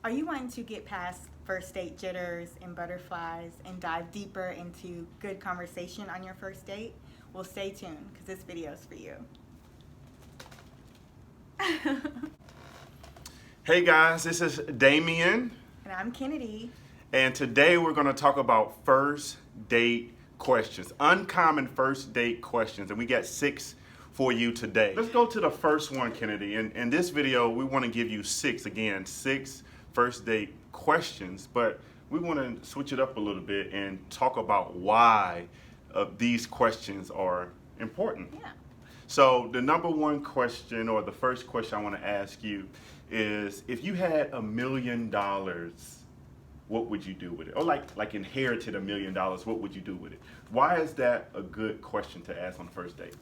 Are you wanting to get past first date jitters and butterflies and dive deeper into good conversation on your first date? Well, stay tuned because this video is for you. Hey guys, this is Damien, And I'm Kenady. and today we're going to talk about first date questions, uncommon first date questions, and we got 6 for you today. Let's go to the first one, Kennedy. In this video, we want to give you 6 first date questions, but we want to switch it up a little bit and talk about why these questions are important. Yeah. So the number one question, or the first question I want to ask you is, if you had $1 million, what would you do with it? Or like inherited $1 million, what would you do with it? Why is that a good question to ask on the first date?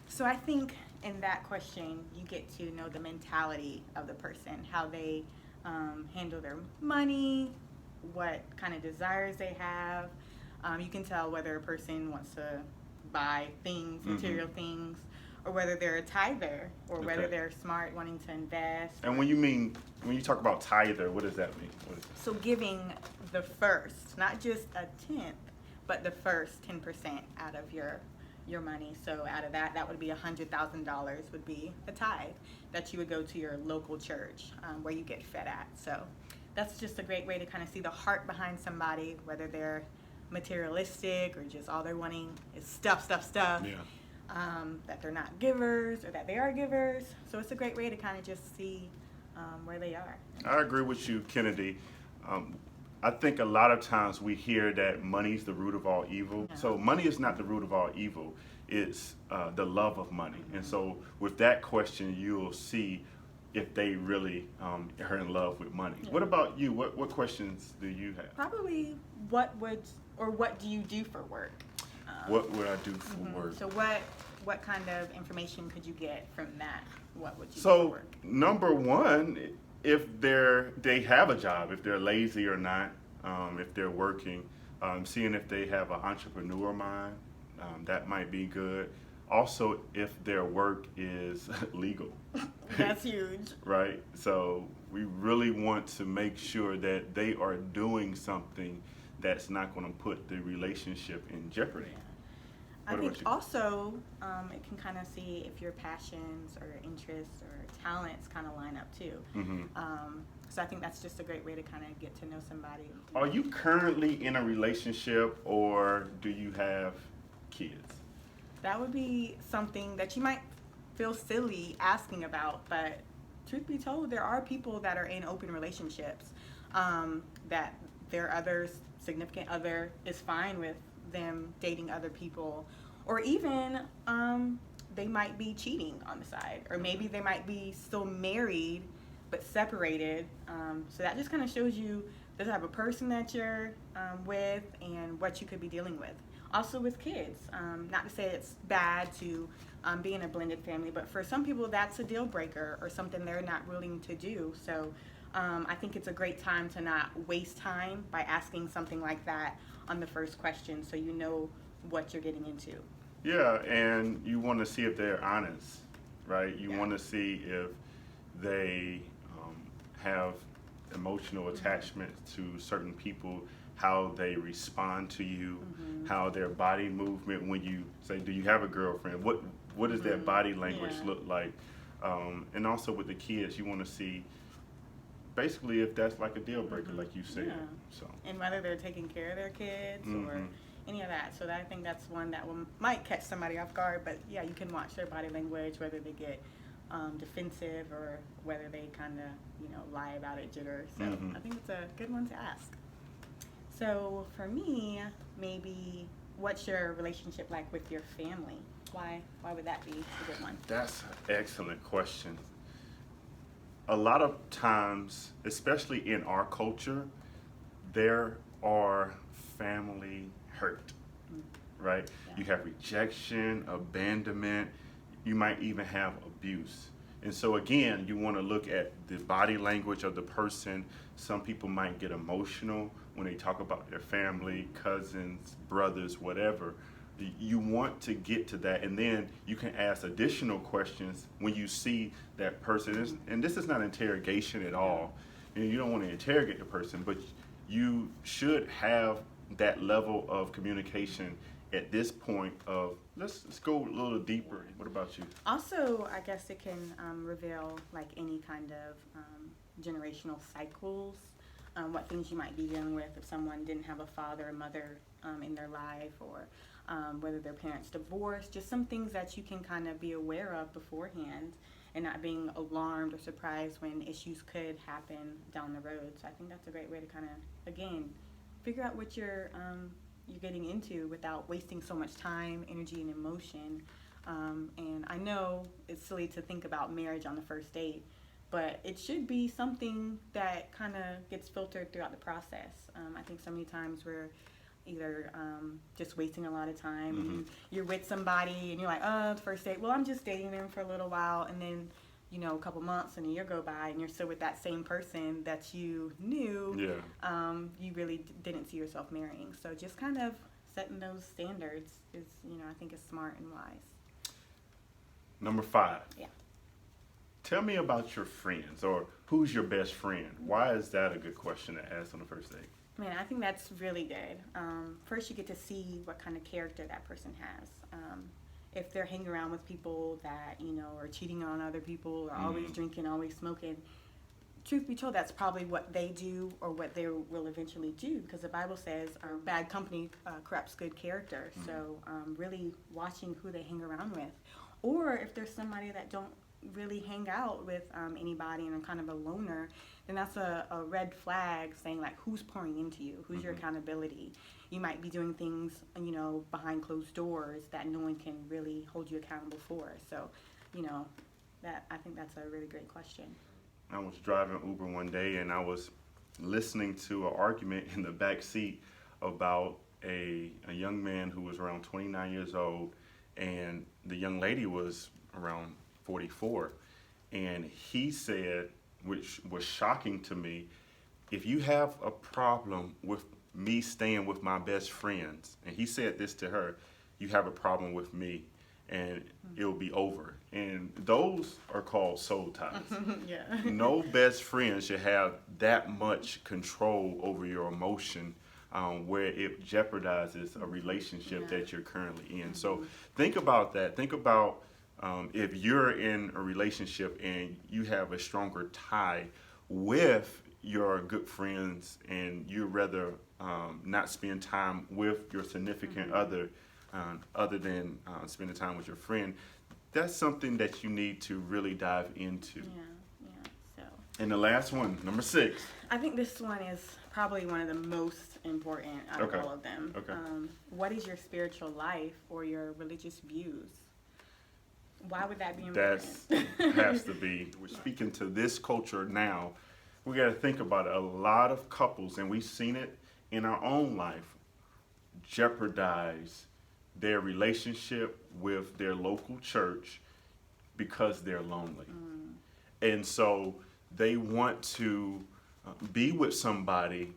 So I think in that question, you get to know the mentality of the person, how they handle their money, what kind of desires they have. You can tell whether a person wants to buy things, material things, or whether they're a tither, or whether they're smart, wanting to invest. And when you talk about tither, what does that mean? So giving the first, not just a tenth, but the first 10% out of your money. So out of that would be $100,000 would be a tithe that you would go to your local church where you get fed at. So that's just a great way to kind of see the heart behind somebody, whether they're materialistic or just all they're wanting is stuff. Yeah. That they're not givers or that they are givers. So it's a great way to kind of just see where they are. I agree with you, Kennedy. I think a lot of times we hear that money is the root of all evil. Yeah. So money is not the root of all evil. It's the love of money. And so with that question, you'll see if they really are in love with money. Yeah. What about you? What questions do you have? Probably what do you do for work? What would I do for work? So what kind of information could you get from that? What would you do for So work? number one, if they have a job, if they're lazy or not, if they're working, seeing if they have an entrepreneur mind, that might be good. Also, if their work is legal. That's huge. Right? So we really want to make sure that they are doing something that's not going to put the relationship in jeopardy. Yeah. What I think about you? also it can kind of see if your passions or interests or talents kind of line up too. So I think that's just a great way to kind of get to know somebody. Are you currently in a relationship, or do you have kids? That would be something that you might feel silly asking about, but truth be told, there are people that are in open relationships that their significant other is fine with them dating other people, or even they might be cheating on the side, or maybe they might be still married but separated. So that just kind of shows you the type of person that you're with and what you could be dealing with. Also with kids, not to say it's bad to be in a blended family, but for some people that's a deal breaker or something they're not willing to do. So I think it's a great time to not waste time by asking something like that on the first question, so you know what you're getting into. Yeah, and you want to see if they're honest, right? You want to see if they have emotional attachment to certain people, how they respond to you, how their body movement when you say, do you have a girlfriend? What does their body language look like? And also with the kids, you want to see basically if that's like a deal breaker, like you said. Yeah. So. And whether they're taking care of their kids or any of that. So I think that's one that might catch somebody off guard. But yeah, you can watch their body language, whether they get defensive or whether they kind of lie about it, jitter. So I think it's a good one to ask. So for me, maybe what's your relationship like with your family? Why would that be a good one? That's an excellent question. A lot of times, especially in our culture, there are family hurt, right? Yeah. You have rejection, abandonment, you might even have abuse. And so again, you want to look at the body language of the person. Some people might get emotional when they talk about their family, cousins, brothers, whatever. You want to get to that, and then you can ask additional questions when you see that person. And this is not interrogation at all. and you don't want to interrogate the person, but you should have that level of communication at this point of let's go a little deeper. What about you? Also, I guess it can reveal like any kind of generational cycles, what things you might be dealing with if someone didn't have a father or mother in their life, or whether their parents divorced, just some things that you can kind of be aware of beforehand and not being alarmed or surprised when issues could happen down the road. So I think that's a great way to kind of, again, figure out what you're getting into without wasting so much time, energy, and emotion. And I know it's silly to think about marriage on the first date, but it should be something that kind of gets filtered throughout the process. I think so many times we're either just wasting a lot of time. Mm-hmm. You're with somebody and you're like, oh, the first date, well, I'm just dating them for a little while, and then a couple months and a year go by and you're still with that same person that you knew. You really didn't see yourself marrying. So just kind of setting those standards is, I think is smart and wise. Number 5. Yeah. Tell me about your friends, or who's your best friend? Why is that a good question to ask on the first date? Man, I think that's really good. First, you get to see what kind of character that person has. If they're hanging around with people that, are cheating on other people, or always drinking, always smoking, truth be told, that's probably what they do or what they will eventually do, because the Bible says bad company corrupts good character. So really watching who they hang around with. Or if there's somebody that don't really hang out with anybody and are kind of a loner, then that's a red flag saying like, who's pouring into you? Who's your accountability? You might be doing things, behind closed doors that no one can really hold you accountable for. So, I think that's a really great question. I was driving Uber one day and I was listening to an argument in the back seat about a young man who was around 29 years old, and the young lady was around 44. And he said, which was shocking to me, if you have a problem with me staying with my best friends, and he said this to her, you have a problem with me and it'll be over. And those are called soul ties. Yeah. No best friend should have that much control over your emotion, where it jeopardizes a relationship that you're currently in. So think about that. Think about if you're in a relationship and you have a stronger tie with your good friends, and you'd rather not spend time with your significant other than spending time with your friend. That's something that you need to really dive into. Yeah. So. And the last one, number 6. I think this one is probably one of the most important out of all of them. Okay. What is your spiritual life or your religious views? Why would that be important? That has to be. We're speaking to this culture now. We got to think about it. A lot of couples, and we've seen it in our own life, jeopardize their relationship with their local church because they're lonely. And so they want to be with somebody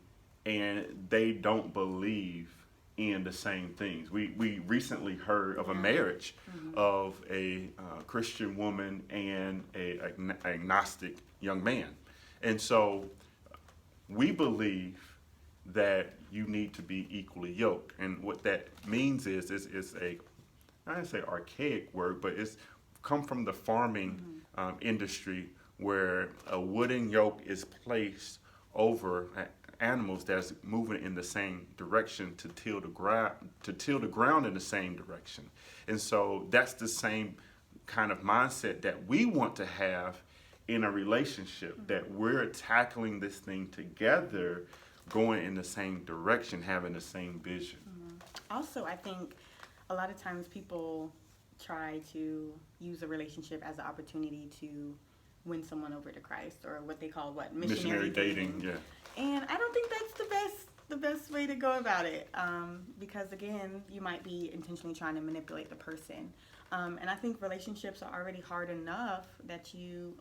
and they don't believe in the same things. We recently heard of a marriage of a Christian woman and an agnostic young man. And so we believe that you need to be equally yoked. And what that means is a, I don't say archaic word, but it's come from the farming industry, where a wooden yoke is placed over animals that's moving in the same direction to till the ground in the same direction. And so that's the same kind of mindset that we want to have in a relationship, that we're tackling this thing together, going in the same direction, having the same vision. Also, I think a lot of times people try to use a relationship as an opportunity to win someone over to Christ, or what they call missionary dating. Yeah. And I don't think that's the best way to go about it, because again, you might be intentionally trying to manipulate the person. And I think relationships are already hard enough that you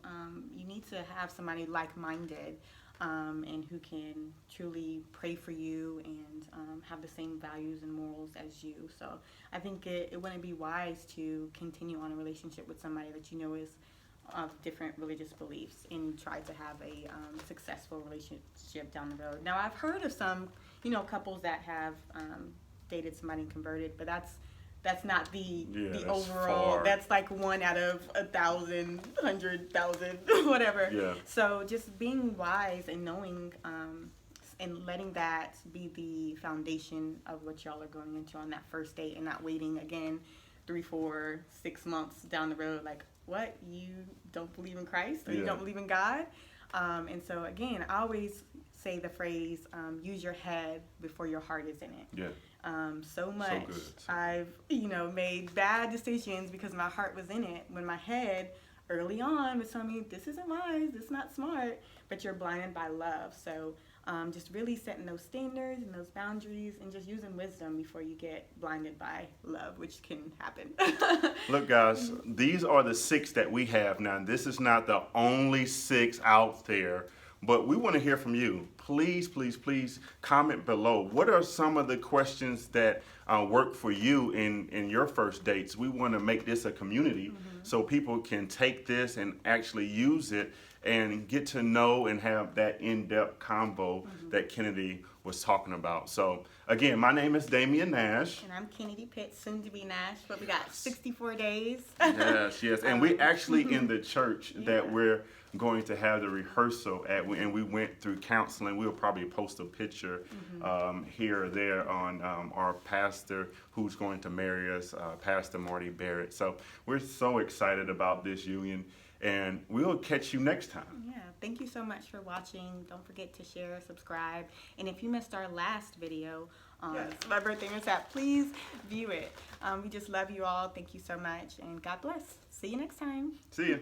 need to have somebody like-minded, and who can truly pray for you and have the same values and morals as you. So I think it wouldn't be wise to continue on a relationship with somebody that you know is of different religious beliefs and try to have a successful relationship down the road. Now, I've heard of some, couples that have dated somebody and converted, but that's not the that's overall. far. That's like 1 out of 1,000, 100,000, whatever. Yeah. So just being wise and knowing and letting that be the foundation of what y'all are going into on that first date, and not waiting again 3, 4, 6 months down the road, like, what, you don't believe in Christ, or you don't believe in God? And so again, I always say the phrase, use your head before your heart is in it. Yeah. So much good. I've made bad decisions because my heart was in it, when my head early on was telling me this isn't wise, this is not smart, but you're blinded by love. So just really setting those standards and those boundaries, and just using wisdom before you get blinded by love, which can happen. Look, guys, these are the 6 that we have now. This is not the only 6 out there, but we want to hear from you. Please, please, please comment below. What are some of the questions that work for you in your first dates? We want to make this a community so people can take this and actually use it and get to know and have that in-depth convo that Kenady was talking about. So again, my name is Damien Nash. And I'm Kenady Pitts, soon to be Nash, but we got 64 days. Yes. And we actually in the church that we're going to have the rehearsal at, and we went through counseling. We'll probably post a picture here or there on our pastor who's going to marry us, Pastor Marty Barrett. So we're so excited about this union, and we'll catch you next time. Yeah, thank you so much for watching. Don't forget to share, subscribe, and if you missed our last video on my birthday mishap, please view it. We just love you all. Thank you so much, and God bless. See you next time. See ya.